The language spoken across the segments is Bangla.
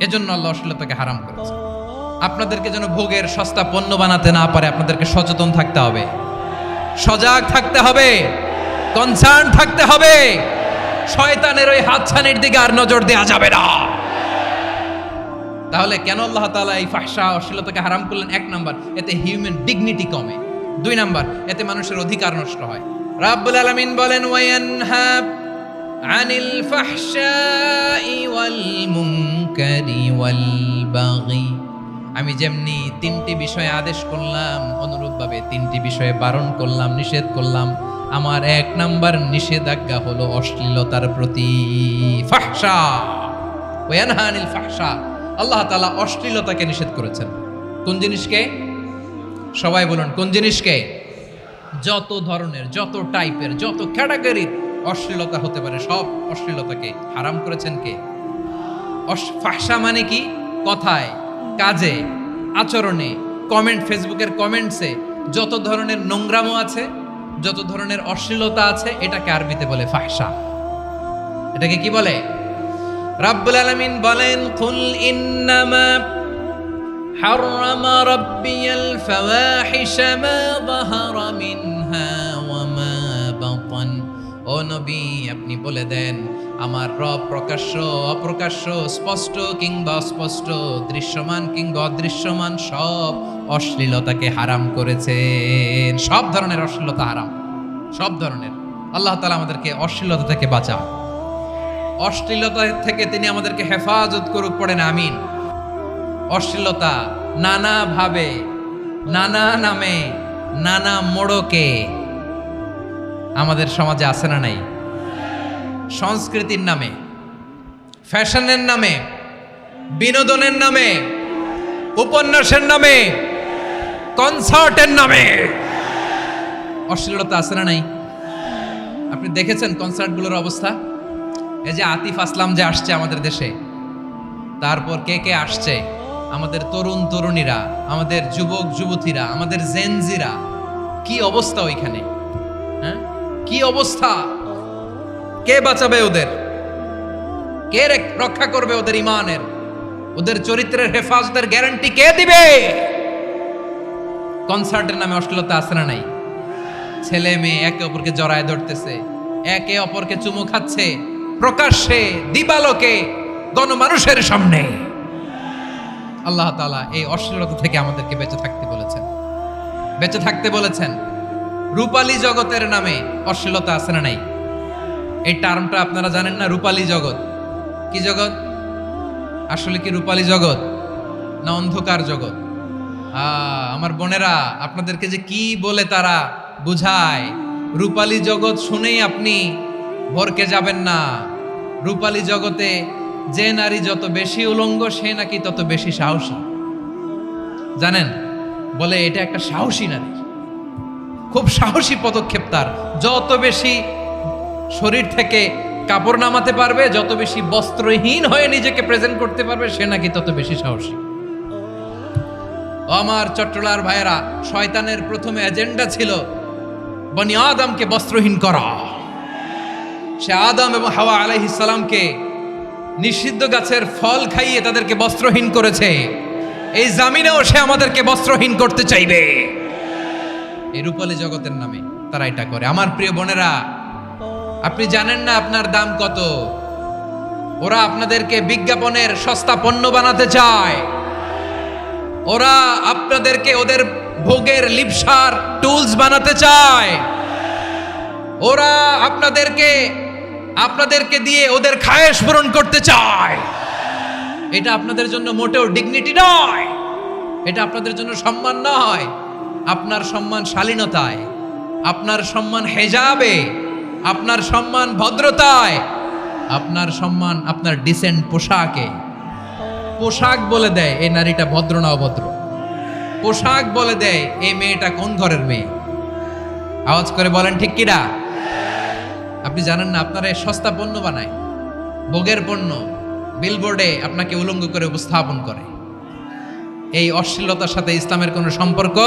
এজন্য আল্লাহ অশ্লীলতাকে হারাম করেছে। আপনাদেরকে যেন ভোগের সস্তা পণ্য বানাতে না পারে, আপনাদেরকে সচেতন থাকতে হবে, সজাগ থাকতে হবে, কনসার্ন থাকতে হবে। শয়তানের ওই হাতছানির দিকে আর নজর দেওয়া যাবে না। তাহলে কেন আল্লাহ তাআলা এই ফাহশা অশ্লীলতাকে হারাম করলেন? এক নাম্বার, এতে হিউম্যান ডিগনিটি কমে। দুই নাম্বার, এতে মানুষের অধিকার নষ্ট হয়। রাব্বুল আলামিন বলেন, ওয়ায়ানহা আনিল ফাহশাই ওয়াল মুনকারি ওয়াল বাগি। আমি যেমনি তিনটি বিষয়ে আদেশ করলাম, অনুরূপভাবে তিনটি বিষয়ে বারণ করলাম, নিষেধ করলাম। আমার এক নাম্বার নিষেধাজ্ঞা হলো অশ্লীলতার প্রতি। ফাহশা, ওয়ায়ানহা আনিল ফাহশা, আল্লাহ তাআলা অশ্লীলতাকে নিষেধ করেছেন। কোন জিনিসকে? সবাই বলুন, কোন জিনিসকে? যত ধরনের, যত টাইপের, যত ক্যাটাগরির অশ্লীলতা হতে পারে সব অশ্লীলতাকে হারাম করেছেন কে? ফাহশা মানে কি? কথায়, কাজে, আচরণে, কমেন্ট, ফেসবুকের কমেন্টসে যত ধরনের নোংরামো আছে, যত ধরনের অশ্লীলতা আছে, এটাকে আরবিতে বলে ফাহশা। এটাকে কি বলে? রাব্বুল আলামিন বলেন, কুল ইন্নামা হাররামা রাব্বিয়াল ফাওয়াহিশা মা যাহারা মিনহা ওয়া মা বাতান। ও নবী, আপনি বলে দেন, আমার রব প্রকাশ্য, অপ্রকাশ্য, স্পষ্ট কিংবা অস্পষ্ট, দৃশ্যমান কিংবা অদৃশ্যমান সব অশ্লীলতাকে হারাম করেছেন। সব ধরনের অশ্লীলতা হারাম, সব ধরনের। আল্লাহ তাআলা আমাদেরকে অশ্লীলতা থেকে বাঁচান, অশ্লীলতা থেকে তিনি আমাদেরকে হেফাজত করুক। পড়েন আমিন। অশ্লীলতা নানা ভাবে, নানা নামে, নানা মোড়কে আমাদের সমাজে আছে না নাই? সংস্কৃতির নামে, ফ্যাশনের নামে, বিনোদনের নামে, উপন্যাসের নামে, কনসার্টের নামে অশ্লীলতা আছে না নাই? আপনি দেখেছেন কনসার্টগুলোর অবস্থা? এই যে আতিফ আসলাম যে আসছে আমাদের দেশে, তারপর কে কে আসছে? আমাদের তরুণ তরুণীরা, আমাদের যুবক যুবতীরা, আমাদের জেনজিরা। কি অবস্থা ওইখানে? হ্যাঁ, কি অবস্থা? কে বাঁচাবে ওদের? কে রক্ষা করবে ওদের ইমানের, ওদের চরিত্রের হেফাজতের গ্যারান্টি কে দিবে? কনসার্টের নামে অশ্লীলতা আছে না নাই? ছেলে মেয়ে একে অপরকে জড়ায় ধরতেছে, একে অপরকে চুমু খাচ্ছে প্রকাশ্যে, দিবালোকে, গণমানুষের সামনে। আল্লাহ তাআলা এই অশ্লীলতা থেকে আমাদেরকে বেঁচে থাকতে বলেছেন, বেঁচে থাকতে বলেছেন। রূপালী জগতের নামে অশ্লীলতা আছে না নাই? এই টার্মটা আপনারা জানেন না? রূপালী জগৎ কি জগৎ? আসলে কি রূপালী জগৎ না অন্ধকার জগৎ? আমার বোনেরা, আপনাদেরকে যে কি বলে তারা বুঝায়, রূপালী জগৎ শুনেই আপনি ভরকে যাবেন না। রূপালী জগতে যে নারী যত বেশি উলঙ্গ, সে নাকি তত বেশি সাহসী। জানেন? বলে এটা একটা সাহসী নারী, খুব সাহসী পদক্ষেপ তার। যত বেশি শরীর থেকে কাপড় নামাতে পারবে, যত বেশি বস্ত্রহীন হয়ে নিজেকে প্রেজেন্ট করতে পারবে, সে নাকি তত বেশি সাহসী। আমার চট্টলার ভাইয়েরা, শয়তানের প্রথমে এজেন্ডা ছিল বনি আদমকে বস্ত্রহীন করা। সে আদম এবং হাওয়া আলাইহিস সালামকে নিষিদ্ধ গাছের ফল খাইয়ে তাদেরকে বস্ত্রহীন করেছে। এই জামিনেও সে আমাদেরকে বস্ত্রহীন করতে চাইবে। এই রূপালী জগতের নামে তারা এটা করে। আমার প্রিয় বোনেরা, আপনি জানেন না আপনার দাম কত? ওরা আপনাদেরকে বিজ্ঞাপনের সস্তা পণ্য বানাতে চায়। ওরা আপনাদেরকে ওদের ভোগের লিপসার টুলস বানাতে চায়। ওরা আপনাদেরকে দিয়ে ওদের খায়েশ পূরণ করতে চায়। এটা আপনাদের জন্য মোটেও ডিগনিটি নয়, এটা আপনাদের জন্য সম্মান নয়। আপনার সম্মান শালীনতায়, আপনার সম্মান হেজাবে, আপনার সম্মান ভদ্রতায়, আপনার সম্মান আপনার ডিসেন্ট পোশাকে। পোশাক বলে দেয় এই নারীটা ভদ্র না অভদ্র। পোশাক বলে দেয় এই মেয়েটা কোন ঘরের মেয়ে। আওয়াজ করে বলেন ঠিক কিনা? আপনি জানেন না, আপনারা সস্তা পণ্য বানায়, ভোগের পণ্য, বিলবোর্ডে আপনাকে উলঙ্গ করে উপস্থাপন করে। এই অশ্লীলতার সাথে ইসলামের কোনো সম্পর্ক।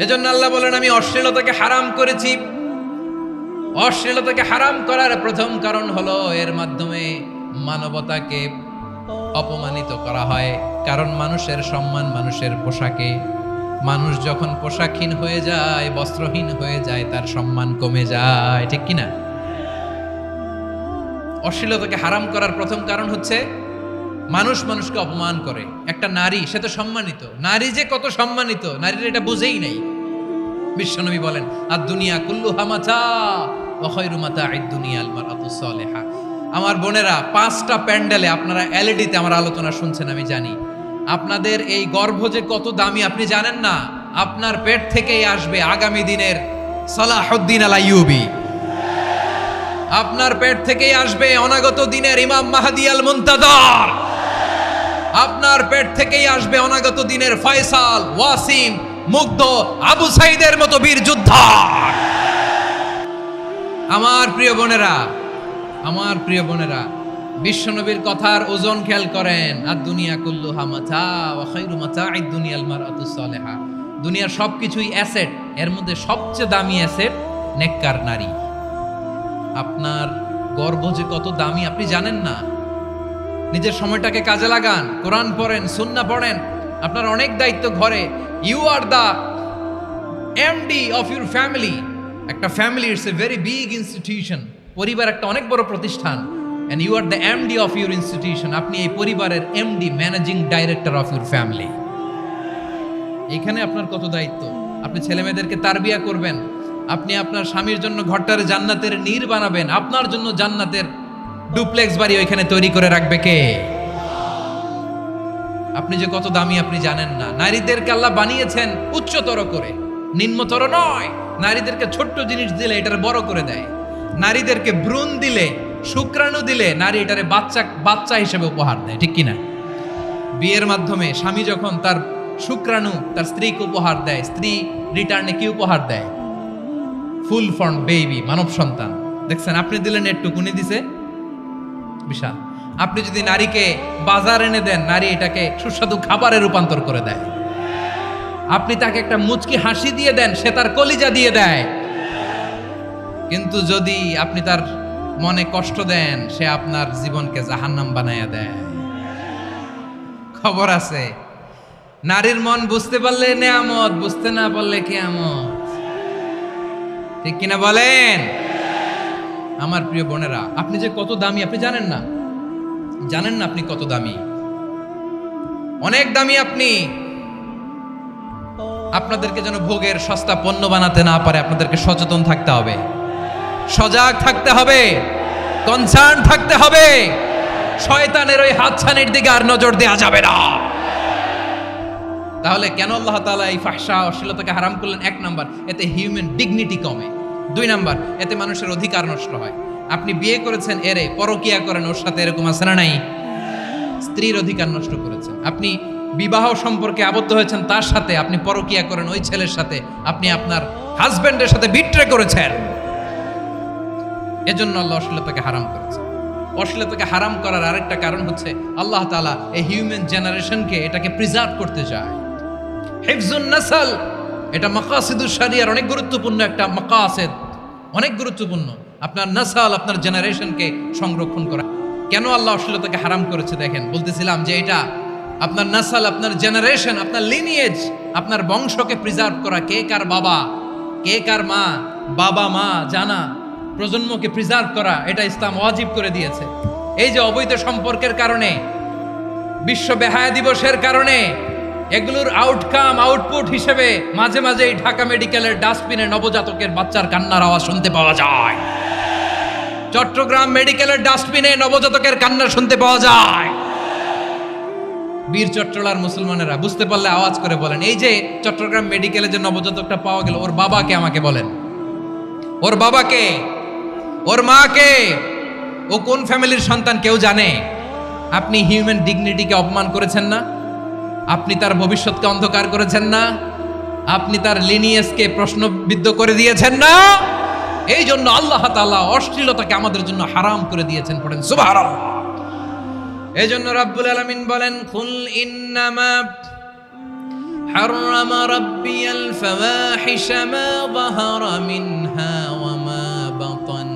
এজন্য আল্লাহ বলেন, আমি অশ্লীলতাকে হারাম করেছি। অশ্লীলতাকে হারাম করার প্রথম কারণ হলো এর মাধ্যমে মানবতাকে অপমানিত করা হয়, কারণ মানুষের সম্মান মানুষের পোশাকে। মানুষ যখন পোশাকহীন হয়ে যায়, বস্ত্রহীন হয়ে যায়, তার সম্মান কমে যায়, ঠিক কিনা? অশ্লীলতাকে হারাম করার প্রথম কারণ হচ্ছে মানুষ মানুষকে অপমান করে। একটা নারী, সে তো সম্মানিত, নারী যে কত সম্মানিত নারীর এটা বুঝেই নাই। বিশ্বনবী বলেন, আর দুনিয়া কুল্লুহা মাতা ওয়া খায়রু মাতা'আদ দুনিয়া আল মারআতু সালিহা। আমার বোনেরা, 5টা প্যান্ডেলে আপনারা এলইডিতে আমার আলোচনা শুনছেন, আমি জানি। আপনাদের এই গর্ভ যে কত দামি আপনি জানেন না। আপনার পেট থেকেই আসবে আগামী দিনের সালাহুদ্দিন আল আইয়ুবী। আপনার পেট থেকেই আসবে অনাগত দিনের ইমাম মাহদী আল মুনতাজার। আপনার পেট থেকেই আসবে অনাগত দিনের ফয়সাল, ওয়াসিম, মুগ্ধ, আবু সাইদের মতো বীর যোদ্ধা। আমার প্রিয় বোনেরা, আমার প্রিয় বোনেরা, বিশ্বনবীর কথার ওজন খেয়াল করেন। আর দুনিয়া কুল্লুহা মাতা ওয়া খায়রু মাতা'আদ দুনিয়াল মারআতু সালিহা। দুনিয়ার সবকিছুই অ্যাসেট, এর মধ্যে সবচেয়ে দামি অ্যাসেট নেককার নারী। আপনার গর্ভ যে কত দামি আপনি জানেন না। নিজের সময়টাকে কাজে লাগান, কোরআন পড়েন, সুন্নাহ পড়েন। আপনার অনেক দায়িত্ব ঘরে। You are the MD of your family. একটা family it's a very big institution. পরিবার একটা অনেক বড় প্রতিষ্ঠান। And you are the MD of your institution. আপনি এই পরিবারের MD, managing director of your family. এখানে আপনার কত দায়িত্ব। আপনি ছেলে মেয়েদেরকে তারবিয়া করবেন। আপনি আপনার স্বামীর জন্য ঘরটার জান্নাতের নীর বানাবেন। আপনার জন্য জান্নাতের ডুপ্লেক্স বাড়ি ওইখানে তৈরি করে রাখবে কে? আপনি যে কত দামি আপনি জানেন না। নারীদেরকে আল্লাহ বানিয়েছেন উচ্চতর করে, নিম্নতর নয়। নারীদেরকে ছোট্ট জিনিস দিলে এটারে বড় করে দেয়। নারীদেরকে ভ্রূণ দিলে, শুক্রাণু দিলে নারী এটারে বাচ্চা হিসেবে উপহার দেয়, ঠিক কিনা? বিয়ের মাধ্যমে স্বামী যখন তার শুক্রাণু তার স্ত্রীকে উপহার দেয়, স্ত্রী রিটার্নে কি উপহার দেয়? ফুল ফর্ম বেবি, মানব সন্তান। দেখছেন, আপনি দিলেন একটুকু, উনি দিছে বিশাল। আপনি যদি নারীকে বাজার এনে দেন, নারী এটাকে সুস্বাদু খাবারে রূপান্তর করে দেয়। আপনি তাকে একটা মুচকি হাসি দিয়ে দেন, সে তার কলিজা দিয়ে দেয়। কিন্তু যদি আপনি তার মনে কষ্ট দেন, সে আপনার জীবনকে জাহান্নাম বানায়া দেয়। খবর আছে, নারীর মন বুঝতে পারলে নেয়ামত, বুঝতে না পারলে কিয়ামত, ঠিক কিনা বলেন? আমার প্রিয় বোনেরা, আপনি যে কত দামি আপনি জানেন না। জানেন না আপনি কত দামি, অনেক দামি আপনি। আপনাদেরকে যেন ভোগের সস্তা পণ্য বানাতে না পারে, আপনাদেরকে সচেতন থাকতে হবে, সজাগ থাকতে হবে, কনসার্ন থাকতে হবে। শয়তানের ওই হাতছানির দিকে আর নজর দেওয়া যাবে না। তাহলে কেন আল্লাহ তাআলা এই ফাহশা, অশ্লীলতাকে হারাম করলেন? 1 নাম্বার, এতে হিউম্যান ডিগনিটি কমে। 2 নাম্বার, এতে মানুষের অধিকার নষ্ট হয়। আপনি বিয়ে করেছেন, এরে পরকিয়া করেন, ওর সাথে এরকম আছে না নাই? স্ত্রীর অধিকার নষ্ট করেছেন। আপনি বিবাহ সম্পর্কে আবদ্ধ হয়েছেন তার সাথে, আপনি পরকিয়া করেন ওই ছেলের সাথে, আপনি আপনার হাজবেন্ডের সাথে বিট্রে করেছেন। এজন্য আল্লাহ অশ্লীলতাকে হারাম করেছেন। অশ্লীলতাকে হারাম করার আরেকটা কারণ হচ্ছে আল্লাহ তাআলা এই হিউম্যান জেনারেশনকে এটাকে প্রিজার্ভ করতে চায়। হিফজুন নাসল, এটা মাকাসিদুশ শরিয়ার অনেক গুরুত্বপূর্ণ একটা মাকাসিদ, অনেক গুরুত্বপূর্ণ। আপনার নাসল, আপনার জেনারেশনকে সংরক্ষণ করা। কেন আল্লাহ অশ্লীলতাকে হারাম করেছে দেখেন। বলতেছিলাম যে এটা আপনার নাসল, আপনার জেনারেশন, আপনার লিনিয়েজ, আপনার বংশকে প্রিজার্ভ করা। কে কার বাবা, কে কার মা, বাবা মা জানা, প্রজন্মকে প্রিজার্ভ করা, এটা ইসলাম ওয়াজিব করে দিয়েছে। এই যে অবৈধ সম্পর্কের কারণে, বিশ্ব বেহায়া দিবসের কারণে, এগুলোর আউটপুট হিসেবে মাঝে মাঝে এই ঢাকা মেডিকেলের ডাস্টবিনে নবজাতকের বাচ্চার কান্নার আওয়াজ শুনতে পাওয়া যায়। চট্টগ্রাম মেডিকেলের ডাস্টবিনে নবজাতকের কান্না শুনতে পাওয়া যায়। বীর চট্টলার মুসলমানেরা বুঝতে পারলে আওয়াজ করে বলেন, এই যে চট্টগ্রাম মেডিকেলে যে নবজাতকটা পাওয়া গেল, ওর বাবাকে আমাকে বলেন, ওর বাবাকে, ওর মাকে, ও কোন ফ্যামিলির সন্তান কেউ জানে? আপনি হিউম্যান ডিগনিটিকে অপমান করেছেন না? আপনি তার ভবিষ্যৎকে অন্ধকার করেছেন না? আপনি তার লিনিয়েজকে প্রশ্নবিদ্ধ করে দিয়েছেন না? এই জন্য আল্লাহ তাআলা অশ্লীলতাকে আমাদের জন্য হারাম করে দিয়েছেন। পড়েন সুবহানাল্লাহ। এই জন্য রাব্বুল আলামিন বলেন, কুল ইন্নামা হাররামা রাব্বিয়াল ফাওয়াহিশা মা যাহারা মিনহা ওয়া মা বাতান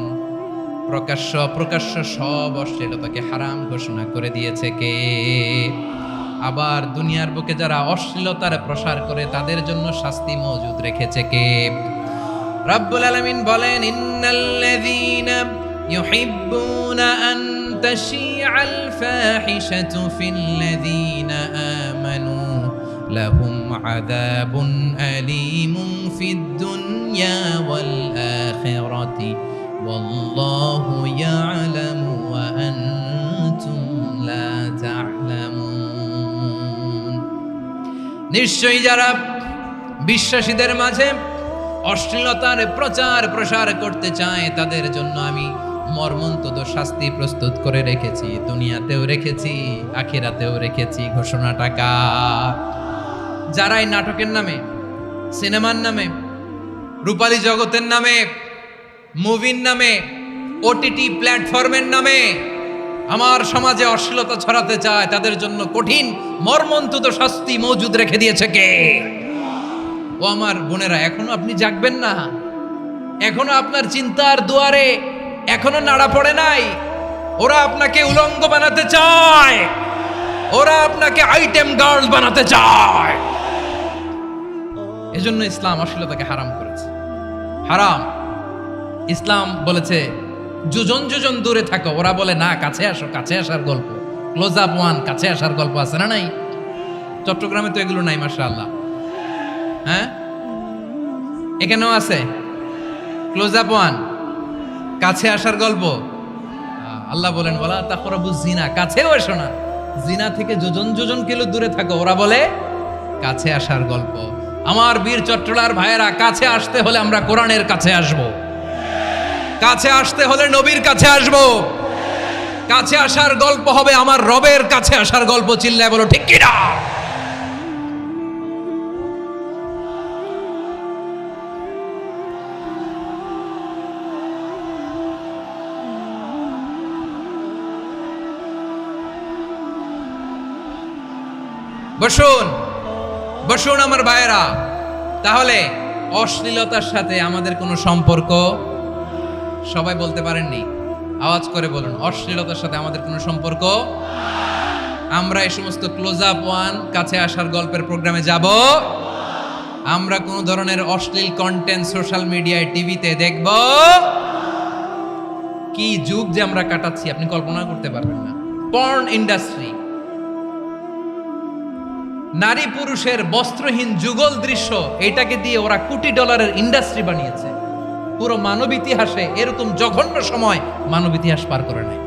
প্রকাশ্য অপ্রকাশ্য সব অশ্লীলতাকে হারাম ঘোষণা করে দিয়েছে কে? আবার দুনিয়ার বুকে যারা অশ্লীলতার প্রসার করে তাদের জন্য শাস্তি মজুদ রেখেছে কে? রব্বুল আলামিন বলেন, ইন্নাল্লাযীনা ইউহিব্বুনা আন তাশিআল ফাহিশাতু ফিল্লাযীনা আমানু লাহুম আযাবুন আলীমুন ফিদ দুনিয়া ওয়াল আখিরাতি ওয়াল্লাহু ইয়ালামু ওয়া আনতুম লা তা'লামুন। নিশ্চয়ই যারা বিশ্বাসীদের মাঝে অশ্লীলতার প্রচার প্রসার করতে চায় তাদের জন্য আমি মর্মন্তুদ শাস্তি প্রস্তুত করে রেখেছি, দুনিয়াতেও রেখেছি, আখিরাতেও রেখেছি। ঘোষণাটা কার? যারাই নাটকের নামে, সিনেমার নামে, রূপালী জগতের নামে, মুভির নামে, ওটিটি প্ল্যাটফর্মের নামে আমার সমাজে অশ্লীলতা ছড়াতে চায় তাদের জন্য কঠিন মর্মন্তুদ শাস্তি মজুদ রেখে দিয়েছে কে? ও আমার বোনেরা, এখনো আপনি জাগবেন না? এখনো আপনার চিন্তার দুয়ারে এখনো নাড়া পড়ে নাই? ওরা আপনাকে উলঙ্গ বানাতে চায়, ওরা আপনাকে আইটেম গার্ল বানাতে চায়। এজন্য ইসলাম অশ্লীলতাকে হারাম করেছে। হারাম। ইসলাম বলেছে যোজন যোজন দূরে থাকো, ওরা বলে না কাছে আসো, কাছে আসার গল্প, ক্লোজ আপ ওয়ান, কাছে আসার গল্প আছে না? নাই? চট্টগ্রামে তো এগুলো নাই মাশাআল্লাহ। হ্যাঁ, এখানেও আছে ক্লোজ আপ ওয়ান, কাছে আসার গল্প। আল্লাহ বলেন ওয়ালা তাকরাবুজ জিনা, কাছেও এসো না, জিনা থেকে যোজন যোজন কিলো দূরে থাকো, ওরা বলে কাছে আসার গল্প। আমার বীর চট্টলার ভাইয়েরা, কাছে আসতে হলে আমরা কোরআনের কাছে আসব, কাছে আসতে হলে নবীর কাছে আসব, কাছে আসার গল্প হবে আমার রবের কাছে আসার গল্প। চিল্লায় বলো ঠিক কিনা? বসুন বসুন আমার ভাইয়েরা। তাহলে অশ্লীলতার সাথে আমাদের কোনো সম্পর্ক? সবাই বলতে পারেননি, আওয়াজ করে বলুন, অশ্লীলতার সাথে আমাদের কোনো সম্পর্ক? আমরা এই সমস্ত ক্লোজ আপ ওয়ান, কাছে আসার গল্পের প্রোগ্রামে যাব? আমরা কোনো ধরনের অশ্লীল কন্টেন্ট সোশ্যাল মিডিয়ায়, টিভিতে দেখব? কি যুগ যে আমরা কাটাচ্ছি আপনি কল্পনা করতে পারবেন না। পর্ন ইন্ডাস্ট্রি, নারী পুরুষের বস্ত্রহীন যুগল দৃশ্য, এটাকে দিয়ে ওরা কোটি ডলারের ইন্ডাস্ট্রি বানিয়েছে। পুরো মানব ইতিহাসে এরকম জঘন্য সময় মানব ইতিহাস পার করে নাই।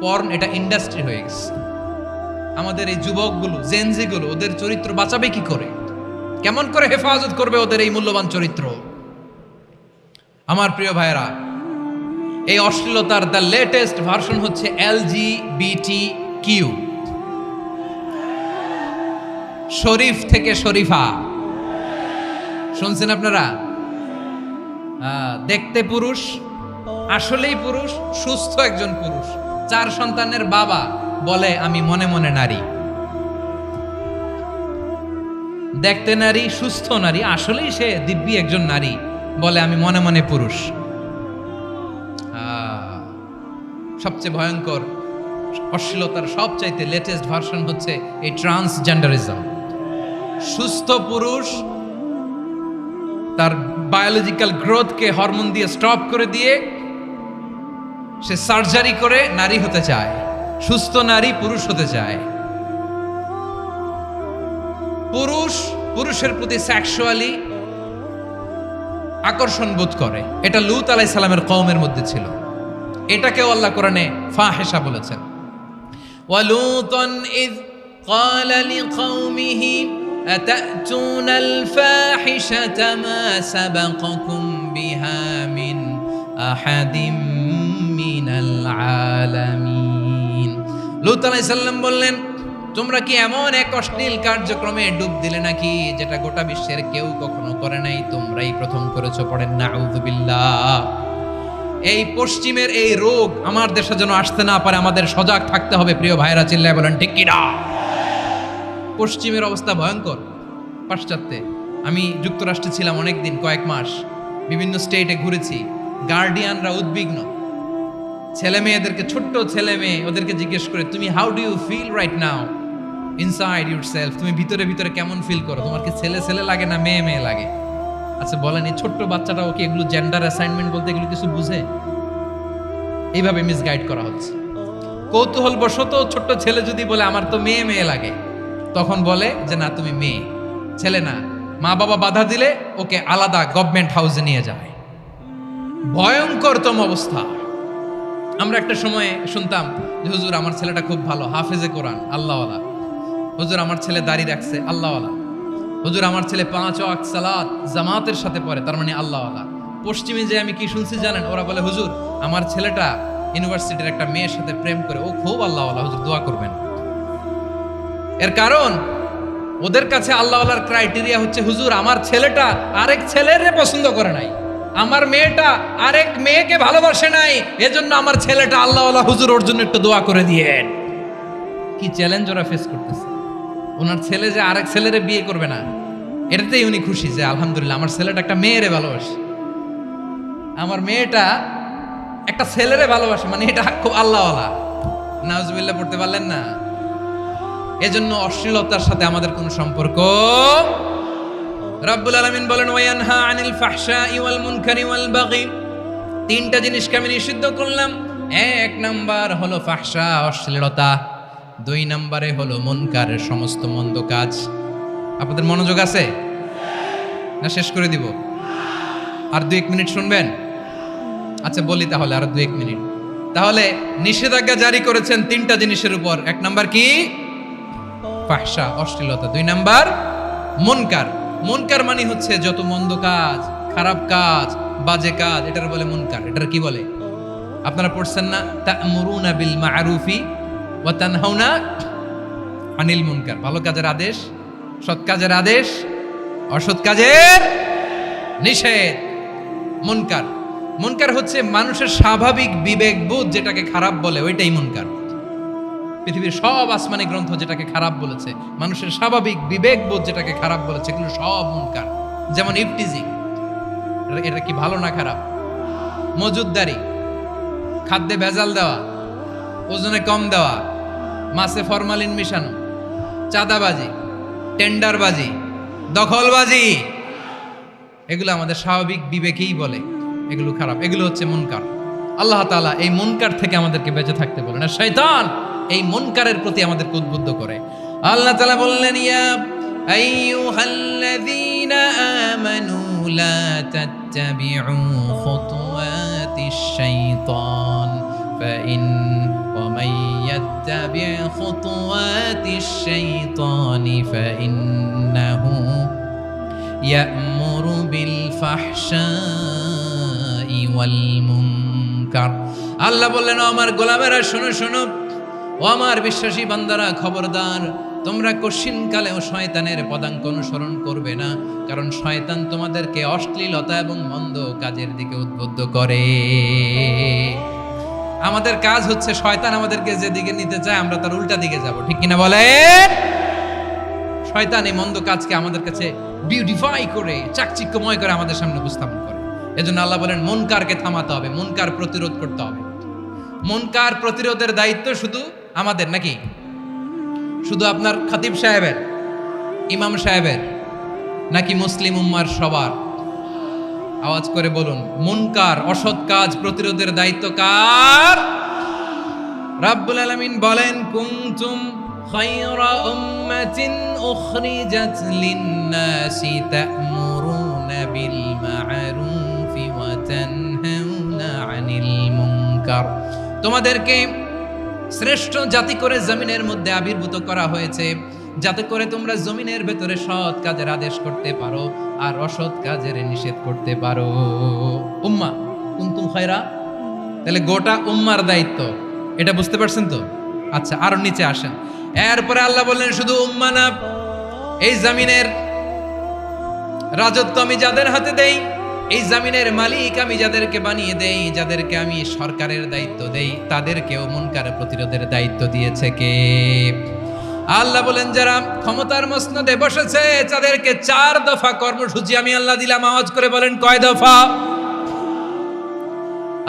পর্ন এটা ইন্ডাস্ট্রি হয়ে গেছে। আমাদের এই যুবকগুলো, জেনজিগুলো, ওদের চরিত্র বাঁচাবে কি করে? কেমন করে হেফাজত করবে ওদের এই মূল্যবান চরিত্র? আমার প্রিয় ভাইয়েরা, এই অশ্লীলতার দ্য লেটেস্ট ভার্সন হচ্ছে LGBTQ, শরীফ থেকে শরীফা। শুনছেন আপনারা? দেখতে পুরুষ, আসলেই পুরুষ, সুস্থ একজন পুরুষ, 4 সন্তানের বাবা, বলে আমি মনে মনে নারী। দেখতে নারী, সুস্থ নারী, আসলেই সে দিব্যি একজন নারী, বলে আমি মনে মনে পুরুষ। সবচেয়ে ভয়ঙ্কর অশ্লীলতার সবচাইতে লেটেস্ট ভার্সন হচ্ছে এই ট্রান্সজেন্ডারিজম। সুস্থ পুরুষ তার বায়োলজিক্যাল গ্রোথকে হরমোন দিয়ে স্টপ করে দিয়ে সে সার্জারি করে নারী হতে চায়, সুস্থ নারী পুরুষ হতে চায়। পুরুষ পুরুষের প্রতি সেক্সুয়ালি আকর্ষণ বোধ করে। এটা লূত আলাইহিস সালামের কওমের মধ্যে ছিল। এটাকেও আল্লাহ কোরআনে ফাহিশা বলেছেন। ওয়ালুতান ইয ক্বালা লিকাওমিহি আতাতুনাল ফাহিশাতা মা সাবাকাকুম বিহা মিন আহাদিম মিনাল আলামিন। লূত আলাইহিস সালাম বললেন, তোমরা কি এমন এক অশ্লীল কার্যক্রমে ডুব দিলে নাকি যেটা গোটা বিশ্বের কেউ কখনো করে নাই? তোমরাই প্রথম করেছো। পড়েন নাউযুবিল্লাহ। এই পশ্চিমের এই রোগ আমার দেশে যেন আসতে না পারে, আমাদের সজাগ থাকতে হবে। প্রিয় ভাইরা, চিল্লায় বলেন ঠিক কিনা? পশ্চিমের অবস্থা ভয়ঙ্কর। পাশ্চাত্যে আমি যুক্তরাষ্ট্রে ছিলাম অনেকদিন, কয়েক মাস, বিভিন্ন স্টেটে ঘুরেছি। গার্ডিয়ানরা উদ্বিগ্ন, ছেলে মেয়েদেরকে, ছোট্ট ছেলে মেয়ে ওদেরকে জিজ্ঞেস করে, তুমি how do you feel right now inside yourself, তুমি ভিতরে ভিতরে কেমন ফিল করো, তোমার কি ছেলে ছেলে লাগে না মেয়ে মেয়ে লাগে? আচ্ছা বলেন, এই ছোট্ট বাচ্চাটাও কি এগুলো জেন্ডার অ্যাসাইনমেন্ট বলতে এগুলো কিছু বুঝে? এইভাবে মিসগাইড করা হচ্ছে। কৌতূহল বশত ছোট্ট ছেলে যদি বলে আমার তো মেয়ে মেয়ে লাগে, তখন বলে যে না তুমি মেয়ে, ছেলে না। মা বাবা বাধা দিলে ওকে আলাদা গভর্নমেন্ট হাউসে নিয়ে যায়। ভয়ঙ্করতম অবস্থা। আমরা একটা সময়ে শুনতাম যে হুজুর আমার ছেলেটা খুব ভালো, হাফেজে কোরআন, আল্লাহওয়ালা। হুজুর আমার ছেলে দাড়ি রাখছে, আল্লাহওয়ালা। হুজুর আমার ছেলে 5 ওয়াক্ত সালাত জামাতের সাথে পড়ে, তার মানে আল্লাহওয়ালা। পশ্চিমে যে আমি কি শুনছি জানেন? ওরা বলে হুজুর আমার ছেলেটা ইউনিভার্সিটির একটা মেয়ের সাথে প্রেম করে, ও খুব আল্লাহওয়ালা, হুজুর দোয়া করবেন। এর কারণ ওদের কাছে আল্লাহওয়ালার ক্রাইটেরিয়া হচ্ছে হুজুর আমার ছেলেটা আরেক ছেলের পছন্দ করে নাই, আমার মেয়েটা আরেক মেয়েকে ভালোবাসে নাই, এজন্য আমার ছেলেটা আল্লাহওয়ালা, হুজুর ওর জন্য একটু দোয়া করে দিয়েন। কি চ্যালেঞ্জ ওরা ফেস করতেছে। ওনার ছেলে যে আরেক ছেলেরে বিয়ে করবে না, এটাতেই উনি খুশি যে আলহামদুলিল্লাহ আমার ছেলেটা একটা মেয়েরে ভালোবাসে, আমার মেয়েটা একটা ছেলেরে ভালোবাসে, মানে এটা খুব আল্লাহওয়ালা। নাউজুবিল্লাহ পড়তে পারলেন না? এজন্য অশ্লীলতার সাথে আমাদের কোনো সম্পর্ক। রব্বুল আলামিন বলেন ওয়ায়ানহা আনিল ফাহশাই ওয়াল মুনকারি ওয়াল বাগি, তিনটা জিনিসকে আমি নিষিদ্ধ করলাম। এক নাম্বার হলো ফাহশা, অশ্লীলতা। 2 নম্বরে হলো মুনকারের সমস্ত মন্দ কাজ। আপনাদের মনোযোগ আছে না? শেষ করে দিব? আর 2-1 মিনিট শুনবেন? আচ্ছা বলি তাহলে, আর 2-1 মিনিট। তাহলে নিষেধাজ্ঞা জারি করেছেন 3টা জিনিসের উপর। 1 নাম্বার কি? ফাহশা, অশ্লীলতা। 2 নাম্বার মুনকার। মুনকার মানে হচ্ছে যত মন্দ কাজ, খারাপ কাজ, বাজে কাজ, এটার বলে মুনকার। এটার কি বলে? আপনারা পড়ছেন না তা'মুরুনা বিল মা'রুফি ওয়া তানহাউনা আনিল মুনকার। ভালো কাজের আদেশ, সৎ কাজের আদেশ, অসৎ কাজের নিষেধ। মুনকার, মুনকার হচ্ছে মানুষের স্বাভাবিক বিবেকবোধ যেটাকে খারাপ বলে, ওইটাই মুনকার। পৃথিবীর সব আসমানি গ্রন্থ যেটাকে খারাপ বলেছে, মানুষের স্বাভাবিক বিবেকবোধ যেটাকে খারাপ বলেছে, এগুলো সব মুনকার। যেমন ইফটিজিং, এটা কি ভালো না খারাপ? মজুদদারি, খাদ্যে ভেজাল দেওয়া, ওজনে কম দেওয়া, মাছে ফরমালিন মিশানো, চাঁদাবাজি, টেন্ডারবাজি, দখলবাজি, এগুলো আমাদের স্বাভাবিক বিবেকেই বলে এগুলো খারাপ, এগুলো হচ্ছে মুনকার। আল্লাহ তাআলা এই মুনকার থেকে আমাদেরকে বেঁচে থাকতে বলেন, আর শয়তান এই মুনকারের প্রতি আমাদেরকে উদ্বুদ্ধ করে। আল্লাহ তাআলা বললেন ইয়া আইয়ুহাল্লাযীনা আমানু লা তাত্তাবিউ খুতুওয়াতিশ শাইতান ফাইন ওয়া মান ইয়াত্তাবি' খুতুওয়াতিশ শাইতানি ফাইন্নাহু ইয়া'মুরু বিল ফাহশাই ওয়াল মুনকার। আল্লাহ বললেন আমার গোলামেরা শোনো শোনো, ও আমার বিশ্বাসী বান্দারা খবরদার, তোমরা কশিনকালেও শয়তানের পদাঙ্ক অনুসরণ করবে না, কারণ শয়তান তোমাদেরকে অশ্লীলতা এবং মন্দ কাজের দিকে উদ্বুদ্ধ করে। আমাদের কাজ হচ্ছে শয়তান আমাদেরকে যেদিকে নিতে চায় আমরা তার উল্টা দিকে যাব, ঠিক কিনা বলেন? শয়তান এই মন্দ কাজকে আমাদের কাছে বিউটিফাই করে, চাকচিক্যময় করে আমাদের সামনে উপস্থাপন করে। এজন্য আল্লাহ বলেন মুনকারকে থামাতে হবে, মুনকার প্রতিরোধ করতে হবে। মুনকার প্রতিরোধের দায়িত্ব শুধু আমাদের নাকি? শুধু আপনার খতিব সাহেবের, ইমাম সাহেবের, নাকি মুসলিম উম্মার সবার? আওয়াজ করে বলুন, মুনকার অসৎ কাজ প্রতিরোধের দায়িত্ব কার? রাব্বুল আলামিন বলেন কুনতুম খায়রা উম্মাতিন উখরিজাত লিন-নাসি তা'মুরুনা বিল মা'রুফি ওয়া তানহাউনা আনিল মুনকার। তোমাদেরকে শ্রেষ্ঠ জাতি করে জমিনের মধ্যে আবির্ভূত করা হয়েছে, যাতে করে তোমরা জমিনের ভেতরে সৎ কাজের আদেশ করতে পারো আর অসৎ কাজের নিষেধ করতে পারো। উম্মাহ কুনতুম খায়রা, তাহলে গোটা উম্মার দায়িত্ব, এটা বুঝতে পারছেন তো? আচ্ছা আরো নিচে আসেন। এরপরে আল্লাহ বললেন শুধু উম্মাহ না, এই জমিনের রাজত্ব আমি যাদের হাতে দেই, এই জমিনের মালিক আমি যাদেরকে বানিয়ে দেই, যাদেরকে আমি সরকারের দায়িত্ব দেই, তাদেরকেও মুনকার প্রতিরোধের দায়িত্ব দিয়েছে কে? আল্লাহ বলেন যারা ক্ষমতার মসনদে বসেছে তাদেরকে 4 দফা কর্মসূচি আমি আল্লাহ দিলাম। আওয়াজ করে বলেন কয় দফা?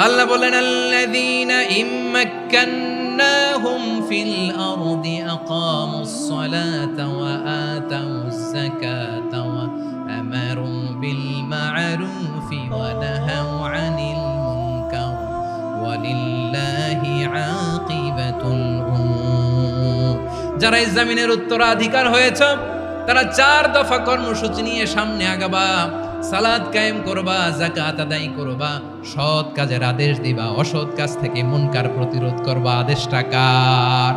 আল্লাহ বলেন আল্লাযীনা ইম্মাক্কান্নাহুম ফিল আরদি আকামুস সালাতা ওয়া আতাউজ যাকাতা ওয়া আমারু বিল মা'রুফি ওয়া নাহাউ আনিল মুনকার ওয়ালিল্লাহি আকিবাতুল উমুর। যারা এই জমিনের উত্তরাধিকার হয়েছে তারা 4 দফা কর্মসূচি নিয়ে সামনে আগাবা। সালাত কায়েম করবা, যাকাত আদায় করবা, সৎ কাজের আদেশ দিবা, অসৎ কাজ থেকে মুনকার প্রতিরোধ করবা। আদেশটা কার?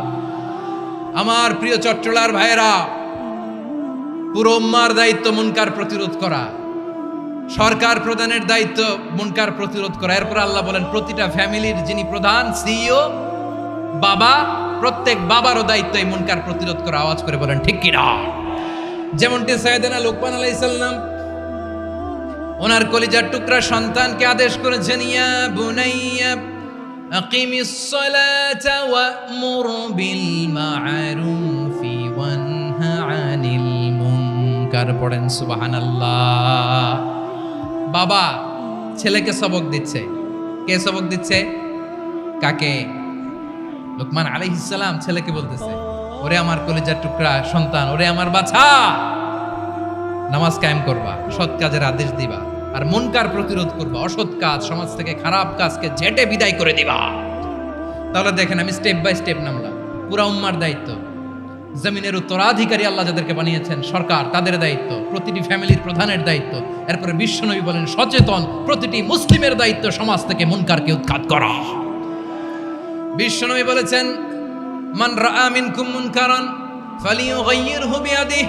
আমার প্রিয় চট্টলার ভাইয়েরা, পুরো উম্মার দায়িত্ব মুনকার প্রতিরোধ করা, সরকার প্রধানের দায়িত্ব মুনকার প্রতিরোধ করা। এরপর আল্লাহ বলেন প্রতিটা ফ্যামিলির যিনি প্রধান সিইও বাবা, প্রত্যেক বাবারও দায়িত্ব এই মুনকার প্রতিরোধ করা। আওয়াজ করে বলেন ঠিক কিনা? যেমনটি সাইয়েদনা লোকমান আলাইহিস সালাম ওনার কলিজার টুকরা সন্তানকে আদেশ করেছেন, ইয়া বুনাইয়া আকিমিস সালাতা ওয়া'মুর বিল মা'রুফি ওয়ানহা আনিল মুনকার। পড়েন সুবহানাল্লাহ। বাবা ছেলেকে সবক দিচ্ছে। কে সবক দিচ্ছে? কাকে? লোকমান আলাইহিস সালাম ছেলেকে বলতেছে, ওরে আমার কলিজার টুকরা সন্তান, ওরে আমার বাছা, নামাজ কায়েম করবা, সৎ কাজের আদেশ দিবা, আর মুনকার প্রতিরোধ করবা, অসৎ কাজ, সমাজ থেকে খারাপ কাজকে ঝেঁটে বিদায় করে দিবা। তাহলে দেখেন আমি স্টেপ বাই স্টেপ নামলাম। পুরা উম্মার দায়িত্ব, জমিনের উত্তরাধিকারী আল্লাহ যাদেরকে বানিয়েছেন সরকার, তাদের দায়িত্ব, প্রতিটি ফ্যামিলির প্রধানের দায়িত্ব। এরপরে বিশ্বনবী বলেন সচেতন প্রতিটি মুসলিমের দায়িত্ব সমাজ থেকে মুনকারকে উৎখাত করা। বিশ্বনবী বলেছেন, মান রাআ মিনকুম মুনকারান ফালিয়ুগাইয়িরহু বিয়াদিহি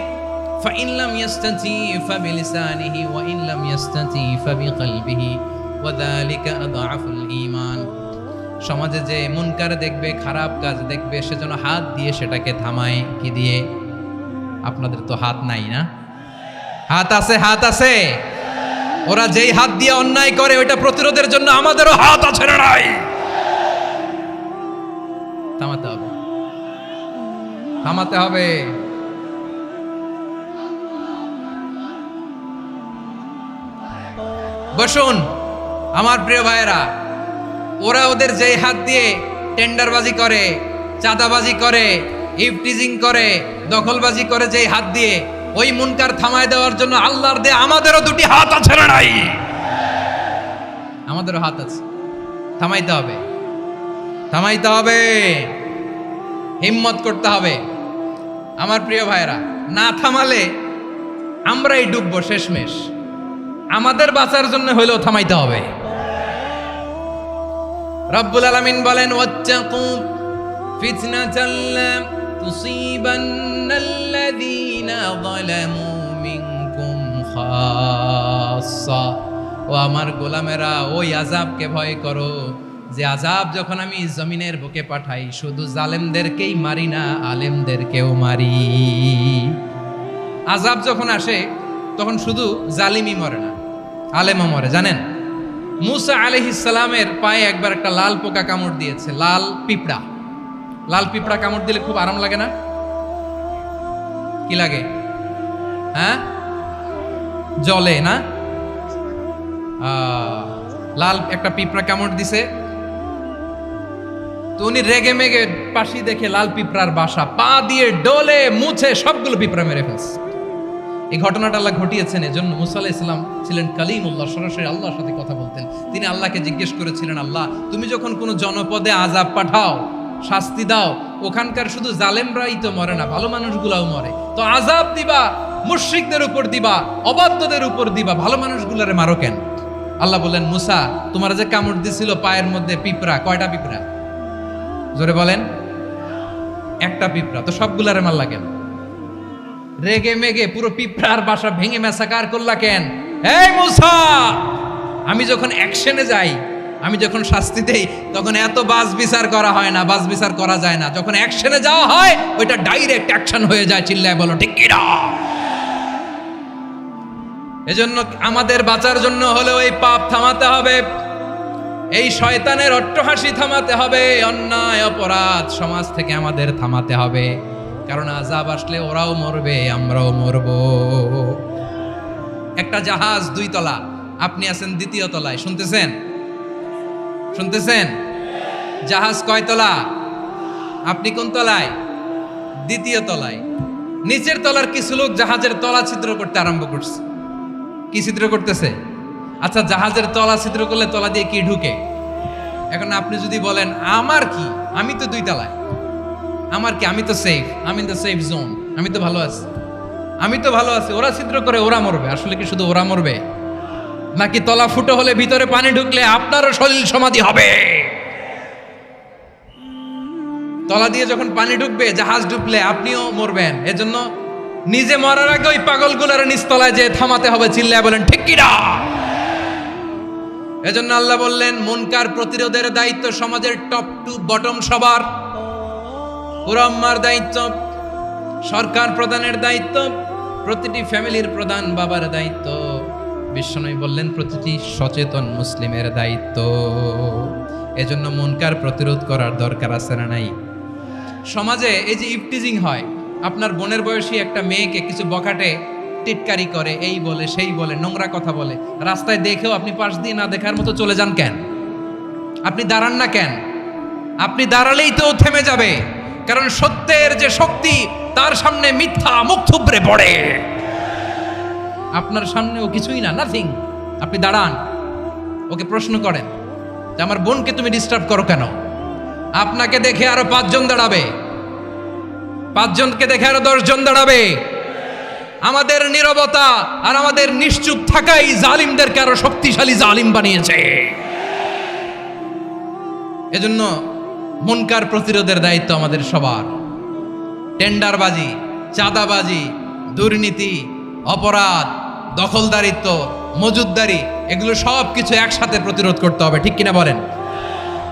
ফাইন লাম ইয়াস্তাতি ফাবিলিসানিহি ওয়া ইন লাম ইয়াস্তাতি ফাবিকলবিহি ওয়া যালিকা আযআফুল ঈমান। সমাজে যে মুনকার দেখবে, খারাপ কাজ দেখবে, সেজন্য হাত দিয়ে সেটাকে থামায়। কি দিয়ে? আপনাদের তো হাত নাই না? হাত আছে, হাত আছে। ওরা যেই হাত দিয়ে অন্যায় করে ওইটা প্রতিরোধের জন্য আমাদেরও হাত আছে না নাই? থামাতে হবে, থামাতে হবে। বসুন আমার প্রিয় ভাইয়েরা, ওরা ওদের যেই হাত দিয়ে টেন্ডারবাজি করে, চাঁদাবাজি করে, ইফটিজিং করে, দখলবাজি করে, যেই হাত দিয়ে, ওই মুনকার থামায় দেওয়ার জন্য আল্লাহর দেয়া আমাদেরও দুটি হাত আছে না নাই? আমাদেরও হাত আছে। থামাইতে হবে, থামাইতে হবে, হিম্মত করতে হবে। আমার প্রিয় ভাইয়েরা, না থামালে আমরাই ডুববো শেষমেশ। আমাদের বাঁচার জন্য হইলেও থামাইতে হবে। রব্বুল আলামিন বলেন, ওয়াত্তাকু ফিতনাতাল লা তুসিবান্নাল্লাযীনা যালামু মিনকুম খাসসা। ও আমার গোলামেরা, ওই আযাবকে ভয় করো যে আযাব যখন আমি জমিনের বুকে পাঠাই শুধু জালেমদেরকেই মারি না, আলেমদেরকেও মারি। আযাব যখন আসে তখন শুধু জালিমই মরে না, আলেমও মরে। জানেন, মুসা আলাইহিস সালামের পায়ে একবার একটা লাল পোকা কামড় দিয়েছে, লাল পিঁপড়া। লাল পিঁপড়া কামড় দিলে খুব আরাম লাগে না? কি লাগে? হ্যাঁ, জলে না? লাল একটা পিঁপড়া কামড় দিছে, তো উনি রেগে মেগে পাশি দেখে লাল পিঁপড়ার বাসা, পা দিয়ে ডলে মুছে সবগুলো পিঁপড়া মেরে ফেলছে। এই ঘটনাটা আল্লাহ ঘটিয়েছেন এজন্য মুসা আলাইহিস সালাম ছিলেন কালিমুল্লাহ, সরাসরি আল্লাহর সাথে কথা বলতেন। তিনি আল্লাহকে জিজ্ঞেস করেছিলেন, আল্লাহ তুমি যখন কোনো জনপদে আযাব পাঠাও, শাস্তি দাও, ওখানকার শুধু জালেমরাই তো মরে না, ভালো মানুষগুলাও মরে, তো আযাব দিবা মুশরিকদের উপর দিবা, অবাধ্যদের উপর দিবা, ভালো মানুষগুলারে মারো কেন? আল্লাহ বললেন, মুসা তোমার যে কামড় দিছিল পায়ের মধ্যে পিঁপড়া, কয়টা পিঁপড়া? জোরে বলেন। একটা পিঁপড়া, তো সবগুলারে মারলা কেন? রেগে মেগে পুরো পিঁপড়ার বাসা ভেঙে ম্যাসাকার করলা কেন? এই মুসা, আমি যখন অ্যাকশনে যাই, আমি যখন শাস্তি দেই, তখন এত বাস বিচার করা হয় না, বাস বিচার করা যায় না। যখন অ্যাকশনে যাওয়া হয় ওইটা ডাইরেক্ট অ্যাকশন হয়ে যায়। চিল্লায় বলো ঠিক কি না? এজন্য আমাদের বাঁচার জন্য হলেও এই পাপ থামাতে হবে, এই শয়তানের অট্টহাসি থামাতে হবে, অন্যায় অপরাধ সমাজ থেকে আমাদের থামাতে হবে। কারণ আযাব আসলে ওরাও মরবে, আমরাও মরব। একটা জাহাজ 2 তলা, আপনি আছেন 2য় তলায়, শুনতেছেন? শুনতেছেন? জাহাজ কয় তলা? আপনি কোন তলায়? দ্বিতীয় তলায়। নিচের তলার কিছু লোক জাহাজের তলা ছিদ্র করতে আরম্ভ করছে। কি ছিদ্র করতেছে? আচ্ছা, জাহাজের তলা ছিদ্র করলে তলা দিয়ে কি ঢুকে? এখন আপনি যদি বলেন আমার কি, আমি তো 2 তলায়, আমার কি, আমি তো সেফ, আমি ইন দ্য সেফ জোন, আমি তো ভালো আছি, আমি তো ভালো আছি, ওরা ছিদ্র করে ওরা মরবে। আসলে কি শুধু ওরা মরবে, নাকি তলা ফুটো হলে ভিতরে পানি ঢুকলে আপনারও শরীর সমাধি হবে? তলা দিয়ে যখন পানি ঢুকবে, জাহাজ ঢুকলে আপনিও মরবেন। এজন্য নিজে মরার আগে ওই পাগলগুলোর নিচতলায় যে থামাতে হবে, চিল্লায় বলেন ঠিক কি না? এজন্য আল্লাহ বললেন মুনকার প্রতিরোধের দায়িত্ব সমাজের টপ টু বটম সবার। পুরো আম্মার দায়িত্ব, সরকার প্রধানের দায়িত্ব, প্রতিটি ফ্যামিলির প্রধান বাবার দায়িত্ব, বিশ্বনবী বললেন প্রতিটি সচেতন মুসলিমের দায়িত্ব। এজন্য মুনকার প্রতিরোধ করার দরকার আছে না নাই? সমাজে এই যে ইফটিজিং হয়, আপনার বোনের বয়সী একটা মেয়েকে কিছু বখাটে টিটকারি করে, এই বলে সেই বলে, নোংরা কথা বলে, রাস্তায় দেখেও আপনি পাশ দিয়ে না দেখার মতো চলে যান কেন? আপনি দাঁড়ান না কেন? আপনি দাঁড়ালেই তো থেমে যাবে, কারণ সত্যের যে শক্তি তার সামনে মিথ্যা মুখ থুবড়ে পড়ে। আপনার সামনে ও কিছুই না, নাথিং। আপনি দাঁড়ান, ওকে প্রশ্ন করেন যে আমার বোনকে তুমি ডিস্টার্ব করো কেন? আপনাকে দেখে আরো 5 জন দাঁড়াবে, 5 জনকে দেখে আরো 10 জন দাঁড়াবে। আমাদের নীরবতা আর আমাদের নিশ্চুপ থাকাই জালিমদেরকে আরো শক্তিশালী জালিম বানিয়েছে। এজন্য মুনকার প্রতিরোধের দায়িত্ব আমাদের সবার। টেন্ডারবাজি, চাঁদাবাজি, দুর্নীতি, অপরাধ, দখলদারিত্ব, মজুদদারি, এগুলো সব কিছু একসাথে প্রতিরোধ করতে হবে, ঠিক কিনা বলেন?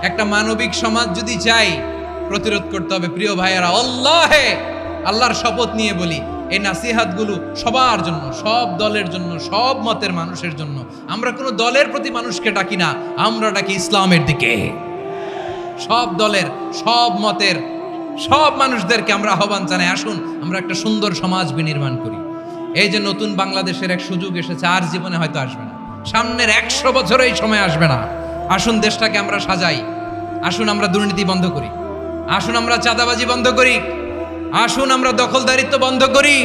একটা মানবিক সমাজ যদি চাই, প্রতিরোধ করতে হবে। প্রিয় ভাইয়েরা, আল্লাহর শপথ নিয়ে বলি, এই নাসিহাতগুলো সবার জন্য, সব দলের জন্য, সব মতের মানুষের জন্য। আমরা কোনো দলের প্রতি মানুষকে ডাকি না, আমরা ডাকি ইসলামের দিকে। সব দলের, সব মতের, সব মানুষদেরকে আমরা আহ্বান জানাই, আসুন আমরা একটা সুন্দর সমাজ বিনির্মাণ করি। এই যে নতুন বাংলাদেশের এক সুযোগ এসেছে, আর জীবনে হয়তো আসবে না, সামনের 100 বছরে এই সময় আসবে না। আসুন দেশটাকে আমরা সাজাই, আসুন আমরা দুর্নীতি বন্ধ করি, আসুন আমরা চাঁদাবাজি বন্ধ করি, আসুন আমরা দখলদারিত্ব বন্ধ করি,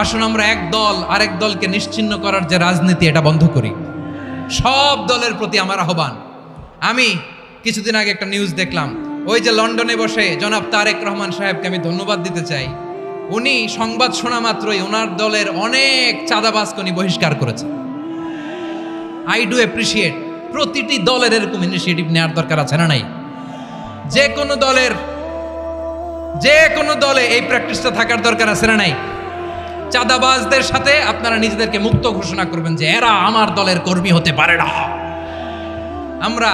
আসুন আমরা এক দল আরেক দলকে নিশ্চিহ্ন করার যে রাজনীতি, এটা বন্ধ করি। সব দলের প্রতি আমার আহ্বান। আমি কিছুদিন আগে একটা নিউজ দেখলাম, ওই যে লন্ডনে বসে জনাব তারেক রহমান সাহেবকে আমি ধন্যবাদ দিতে চাই। উনি সংবাদ শোনা মাত্রই ওনার দলের অনেক চাঁদাবাজকে উনি বহিষ্কার করেছে। I do appreciate. প্রতিটি দলের এরকম ইনিশিয়েটিভ নেওয়ার দরকার আছে না নাই? যে কোনো দলে এই প্র্যাকটিসটা থাকার দরকার আছে না নাই? চাঁদাবাজদের সাথে আপনারা নিজেদেরকে মুক্ত ঘোষণা করবেন যে এরা আমার দলের কর্মী হতে পারে না। আমরা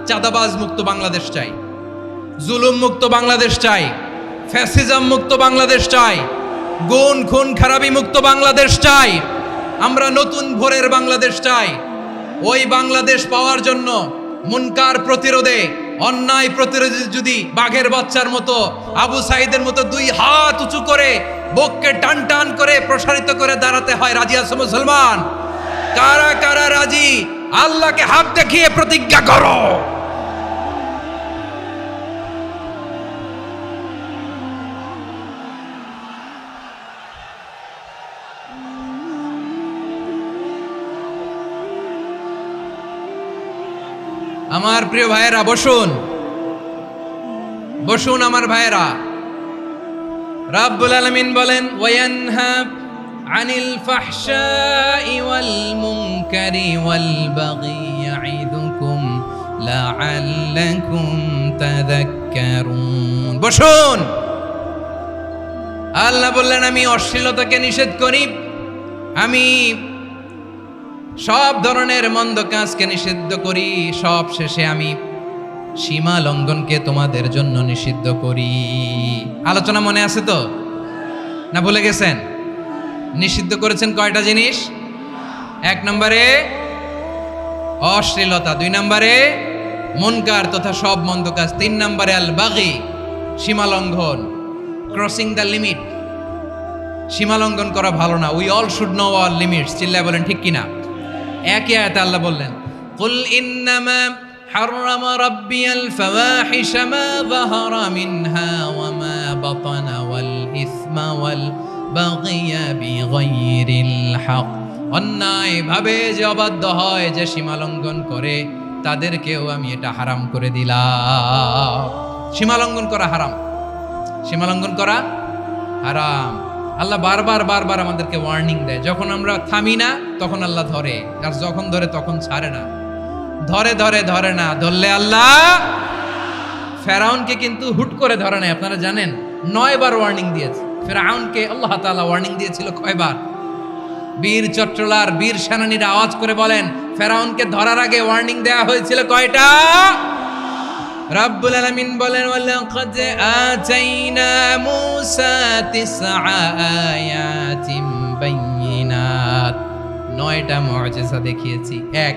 চাঁদাবাজ মুক্ত বাংলাদেশ চাই, জুলুম মুক্ত বাংলাদেশ চাই, ফ্যাসিজম মুক্ত বাংলাদেশ চাই, গুণ খুন খারাপি মুক্ত বাংলাদেশ চাই। আমরা নতুন ভোরের বাংলাদেশ চাই। ওই বাংলাদেশ পাওয়ার জন্য মুনকার প্রতিরোধে, অন্যায় প্রতিরোধে যদি বাঘের বাচ্চার মতো, আবু সাইদের মতো 2 হাত উঁচু করে বুককে টান টান করে প্রসারিত করে দাঁড়াতে হয়, রাজি আছো মুসলমান? কারা কারা রাজি? আল্লাহকে হাত দেখিয়ে প্রতিজ্ঞা করো। আমার প্রিয় ভাইয়েরা, বসুন বসুন আমার ভাইয়েরা। রাব্বুল আলামিন বলেন, ওয়ায়ানহা আনিল ফাহশাই ওয়াল মুনকারি ওয়াল বাগি ইয়াইদুকুম লাআল্লাকুম তাযাক্কারুন। বসুন। আল্লাহ বললেন, আমি অশ্লীলতাকে নিষেধ করি, আমি সব ধরনের মন্দ কাজকে নিষিদ্ধ করি, সব শেষে আমি সীমা লঙ্ঘনকে তোমাদের জন্য নিষিদ্ধ করি। আলোচনা মনে আছে তো, না ভুলে গেছেন? নিষিদ্ধ করেছেন কয়টা জিনিস? 1 নম্বরে অশ্লীলতা, 2 নম্বরে মুনকার তথা সব মন্দ কাজ, 3 নম্বরে আল বাগি, সীমা লঙ্ঘন, ক্রসিং দ্য লিমিট। সীমা লঙ্ঘন করা ভালো না। We all should know our limits. চিল্লায় বলেন ঠিক কিনা? একই আয়াতে আল্লাহ বললেন, কুল ইন্নামা حرم ربي الفواحش ما ظهر منها وما بطن والإثم والبغي بغير الحق অন্যায় ভাবে যে অবাধ্য হয়, যে সীমা লঙ্ঘন করে, তাদেরকেও আমি এটা হারাম করে দিলাম। সীমা লঙ্ঘন করা হারাম, সীমা লঙ্ঘন করা হারাম। আল্লাহ বারবার আমাদেরকে ওয়ার্নিং দেয়। যখন আমরা থামি না তখন আল্লাহ ধরে, আর যখন ধরে তখন ছাড়ে না। ধরে না, ধরলে আল্লাহ ফেরাউনকে কিন্তু হুট করে ধরে নাই। আপনারা জানেন 9 বার ওয়ার্নিং দিয়েছে ফেরাউনকে। আল্লাহ তাআলা ওয়ার্নিং দিয়েছিল কয়বার? বীর চট্টলার বীর সেনানীরা আওয়াজ করে বলেন, ফেরাউনকে ধরার আগে ওয়ার্নিং দেয়া হয়েছিল কয়টা? রব্বুল আলামিন বলেন, ওয়ালাকাদ আতাইনা মূসা 9 আয়াতিন বাইয়িনাত, 9টা মুআজিজা দেখিয়েছি। 1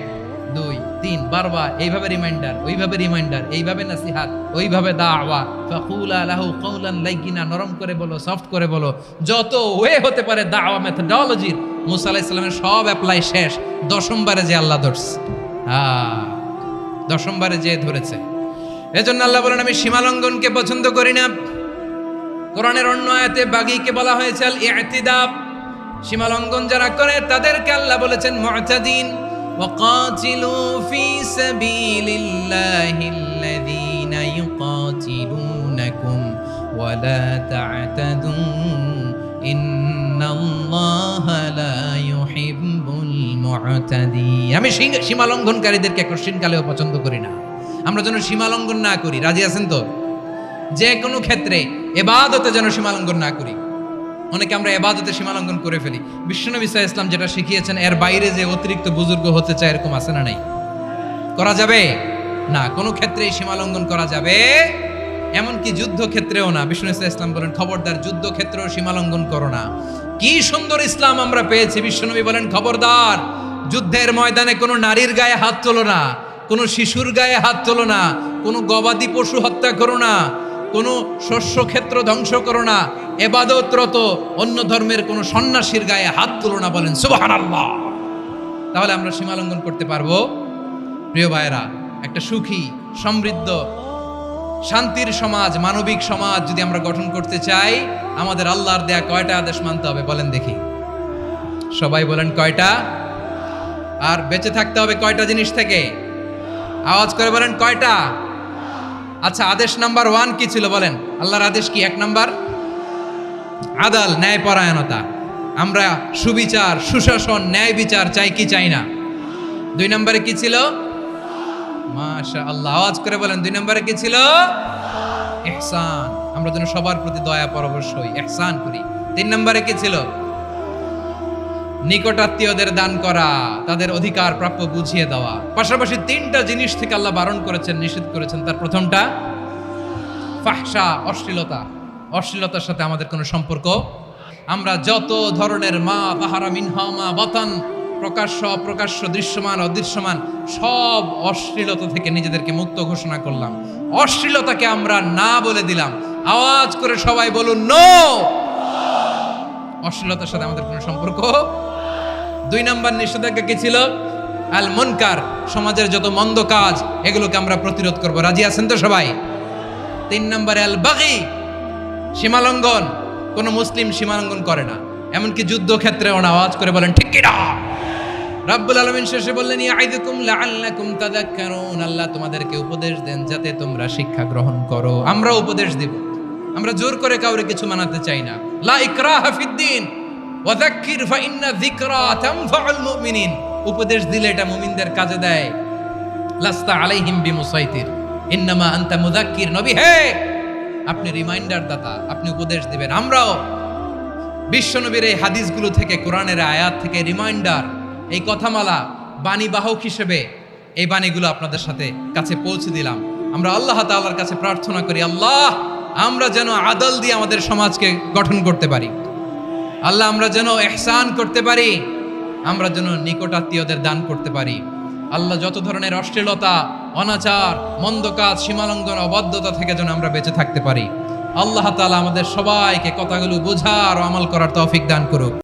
2 3 বারবার এইভাবে রিমাইন্ডার, ওইভাবে রিমাইন্ডার, এইভাবে নসিহত, ওইভাবে দাওয়া। ফাকুলা লাহু কাওলান লাইয়িনা, নরম করে বলো, সফট করে বলো, যত ওয়ে হতে পারে দাওয়া মেথডোলজির। মুসা আলাইহিস সালামের সব অ্যাপ্লাই শেষ। 10ম বারে যে আল্লাহ ধরছে, 10ম বারে যে ধরেছে। এজন্য আল্লাহ বলেন, আমি সীমা লঙ্ঘনকে পছন্দ করি না। কোরআনের অন্য আয়াতে বাগীকে বলা হয়েছে আল ইতিদা, সীমা লঙ্ঘন যারা করে তাদেরকে আল্লাহ বলেছেন মুতাদিন। وقاتلوا في سبيل الله الذين يقاتلونكم ولا تعتدوا إن الله لا يحب المعتدين। আমি সীমা লঙ্ঘনকারীদেরকে কোশ্চিনকালেও পছন্দ করি না। আমরা যেন সীমা লঙ্ঘন না করি। রাজি আছেন তো? যে কোনো ক্ষেত্রে ইবাদতে যেন সীমা লঙ্ঘন না করি। অনেকে আমরা ইবাদতে সীমা লঙ্ঘন করে ফেলি। বিশ্বনবী সাল্লাল্লাহু আলাইহি ওয়াসাল্লাম যেটা শিখিয়েছেন এর বাইরে যে অতিরিক্ত বুজুর্গ হতে চায়, এরকম আছে না? নাই। করা যাবে না, কোনো ক্ষেত্রেই সীমা লঙ্ঘন করা যাবে, এমনকি যুদ্ধক্ষেত্রেও না। বিশ্বনবী সাল্লাল্লাহু আলাইহি ওয়াসাল্লাম বলেন, খবরদার যুদ্ধক্ষেত্রেও সীমা লঙ্ঘন করো না। কি সুন্দর ইসলাম আমরা পেয়েছি। বিশ্বনবী বলেন, খবরদার যুদ্ধের ময়দানে কোনো নারীর গায়ে হাত তোলো না, কোনো শিশুর গায়ে হাত তোলো না, কোনো গবাদি পশু হত্যা করো না, কোনো শস্য ক্ষেত্র ধ্বংস করো না, ইবাদতরত অন্য ধর্মের কোনো সন্ন্যাসীর গায়ে হাত তুলো না। বলেন সুবহানাল্লাহ। তাহলে আমরা সীমা লঙ্ঘন করতে পারবো? প্রিয় ভাইরা, একটা সুখী, সমৃদ্ধ, শান্তির সমাজ, মানবিক সমাজ যদি আমরা গঠন করতে চাই, আমাদের আল্লাহর দেয়া কয়টা আদেশ মানতে হবে বলেন দেখি? সবাই বলেন কয়টা? আর বেঁচে থাকতে হবে কয়টা জিনিস থেকে? আওয়াজ করে বলেন কয়টা? আচ্ছা, আদেশ নাম্বার 1 কি ছিল বলেন? আল্লাহর আদেশ কি? 1 নাম্বার আদাল, ন্যায়পরায়ণতা। আমরা সুবিচার, সুশাসন, ন্যায় বিচার চাই কি চাই না? 2 নম্বরে কি ছিল? মাশাআল্লাহ, আওয়াজ করে বলেন 2 নম্বরে কি ছিল? ইহসান। আমরা যেন সবার প্রতি দয়া পরবশ হই, ইহসান করি। 3 নম্বরে কি ছিল? নিকটাত্মীয়দের দান করা, তাদের অধিকার প্রাপ্য বুঝিয়ে দেওয়া। পাশাপাশি 3টা জিনিস থেকে আল্লাহ বারণ করেছেন, নিষেধ করেছেন। তার প্রথমটা ফাহশা, অশ্লীলতা। অশ্লীলতার সাথে আমাদের কোনো সম্পর্ক। আমরা যত ধরনের মা তাহারা মিনহা মা বাতান, প্রকাশ্য অপ্রকাশ্য, দৃশ্যমান অদৃশ্যমান, সব অশ্লীলতা থেকে নিজেদেরকে মুক্ত ঘোষণা করলাম। অশ্লীলতাকে আমরা না বলে দিলাম। আওয়াজ করে সবাই বলুন নো। অশ্লীলতার সাথে আমাদের কোনো সম্পর্ক। 2 নম্বর নিষেধাজ্ঞা কি ছিল? আল মুনকার, সমাজের যত মন্দ কাজ এগুলোকে আমরা প্রতিরোধ করব। রাজি আছেন তো সবাই? 3 নম্বরে আল বাগী, সীমালঙ্ঘন। কোন মুসলিম সীমালঙ্ঘন করে না, এমনকি যুদ্ধক্ষেত্রেও না। আওয়াজ করে বলেন ঠিক কি না? রব্বুল আলামিন শেষে বললেন, ইয়াইদুকুম লাআল্লাকুম তাযাক্কারুন, আল্লাহ তোমাদেরকে উপদেশ দেন যাতে তোমরা শিক্ষা গ্রহণ করো। আমরা উপদেশ দেব, আমরা জোর করে কাউরে কিছু মানাতে চাই না। লা ইকরাহা ফিদ্দিন ওয়া যাক্কির ফাইন্না যিকরা তানফাউল মুমিনিন। উপদেশ দিলে এটা মুমিনদের কাজে দেয়। লাস্তা আলাইহিম বিমুসাইতির ইন্নামা আনতা মুযাক্কির। নবী হে, আপনি রিমাইন্ডার দাতা, আপনি উপদেশ দিবেন। আমরাও বিশ্বনবীর এই হাদিসগুলো থেকে, কোরআনের আয়াত থেকে রিমাইন্ডার, এই কথামালা, বাণীবাহক হিসেবে এই বাণীগুলো আপনাদের সাথে কাছে পৌঁছে দিলাম। আমরা আল্লাহ তাআলার কাছে প্রার্থনা করি, আল্লাহ আমরা যেন আদল দিয়ে আমাদের সমাজকে গঠন করতে পারি। আল্লাহ আমরা যেন ইহসান করতে পারি, আমরা যেন নিকটাত্মীয়দের দান করতে পারি। আল্লাহ যত ধরনের অশ্লীলতা, অনাচার, মন্দ কাজ, সীমালঙ্ঘন, অবাধ্যতা থেকে যেন আমরা বেঁচে থাকতে পারি। আল্লাহ তাআলা আমাদের সবাইকে কথাগুলো বোঝার ও আমল করার তৌফিক দান করুক।